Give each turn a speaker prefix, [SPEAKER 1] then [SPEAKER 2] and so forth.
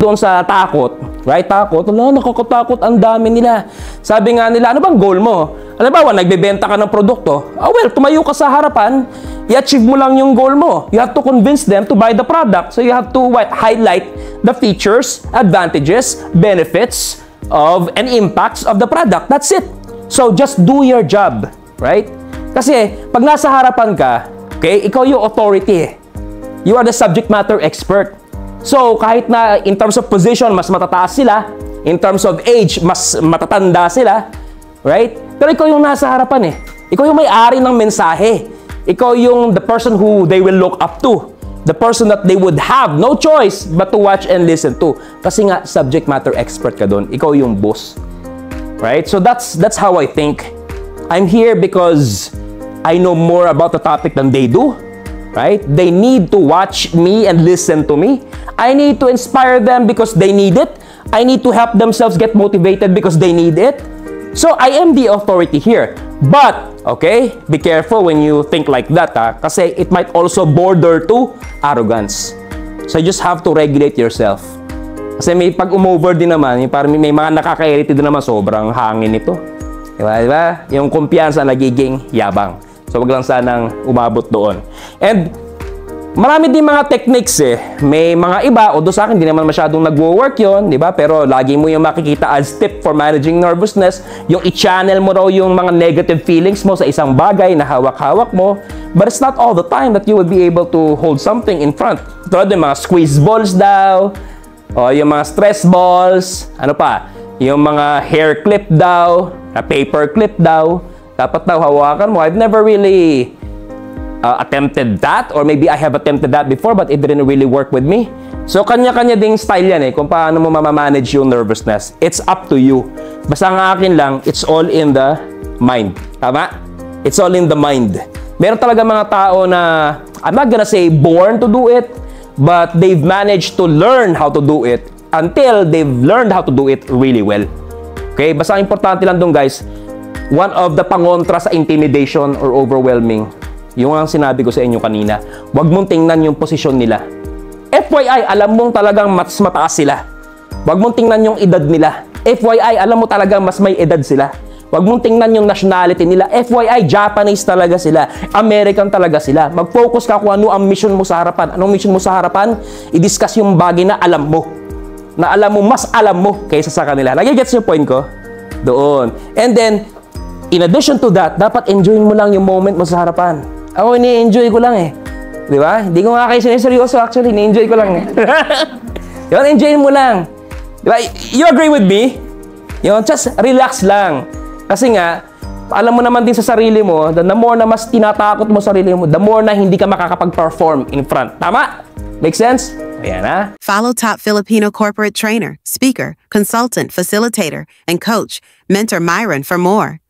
[SPEAKER 1] doon sa takot, right? Takot, nakakatakot, ang dami nila. Sabi nga nila, ano bang goal mo? Halimbawa, nagbebenta ka ng produkto. Well, tumayo ka sa harapan, i-achieve mo lang yung goal mo. You have to convince them to buy the product. So you have to highlight the features, advantages, benefits of and impacts of the product. That's it. So just do your job, right? Kasi pag nasa harapan ka, okay, ikaw yung authority. You are the subject matter expert. So kahit na in terms of position, mas matataas sila, in terms of age, mas matatanda sila, right? Pero ikaw yung nasa harapan eh. Ikaw yung may-ari ng mensahe. Ikaw yung the person who they will look up to. The person that they would have no choice but to watch and listen to. Kasi nga, subject matter expert ka doon. Ikaw yung boss. Right? So that's how I think. I'm here because I know more about the topic than they do. Right? They need to watch me and listen to me. I need to inspire them because they need it. I need to help themselves get motivated because they need it. So I am the authority here. But, okay, be careful when you think like that, ha? Kasi it might also border to arrogance. So you just have to regulate yourself. Kasi may pag umover din naman, parang may mga nakaka-irrite din naman, sobrang hangin nito. Diba? Yung kumpiyansa nagiging yabang. So wag lang sanang umabot doon. And marami din mga techniques eh. May mga iba, although sa akin hindi naman masyadong nagwo-work yun, di ba? Pero lagi mo yung makikita as tip for managing nervousness, yung i-channel mo raw yung mga negative feelings mo sa isang bagay na hawak-hawak mo. But it's not all the time that you would be able to hold something in front. Tulad yung mga squeeze balls daw, o yung mga stress balls, ano pa, yung mga hair clip daw, paper clip daw. Dapat daw hawakan mo. I've never really attempted that, or maybe I have attempted that before but it didn't really work with me. So kanya-kanya ding style yan eh, kung paano mo mamamanage yung nervousness. It's up to you. Basta ang akin lang, it's all in the mind. Tama? It's all in the mind. Meron talaga mga tao na, I'm not gonna say born to do it, but they've managed to learn how to do it until they've learned how to do it really well. Okay? Basta ang importante lang dun guys, one of the pangontra sa intimidation or overwhelming, yung ang sinabi ko sa inyo kanina, huwag mong tingnan yung posisyon nila. FYI, alam mong talagang mas mataas sila. Huwag mong tingnan yung edad nila. FYI, alam mo talagang mas may edad sila. Huwag mong tingnan yung nationality nila. FYI, Japanese talaga sila. American talaga sila. Mag-focus ka kung ano ang mission mo sa harapan. Anong mission mo sa harapan? I-discuss yung bagay na alam mo. Na alam mo, mas alam mo kaysa sa kanila. Nagigets yung point ko? Doon. And then, in addition to that, dapat enjoy mo lang yung moment mo sa harapan. Ako, ini-enjoy ko lang eh. Di ba? Hindi ko nga kayo siniseryoso actually. Ini-enjoy ko lang eh. Yun, enjoy mo lang. Di ba? You agree with me? Yun, just relax lang. Kasi nga, alam mo naman din sa sarili mo, the more na mas tinatakot mo sarili mo, the more na hindi ka makakapag-perform in front. Tama? Make sense? Ayan ha?
[SPEAKER 2] Follow top Filipino corporate trainer, speaker, consultant, facilitator, and coach, Mentor Myron for more.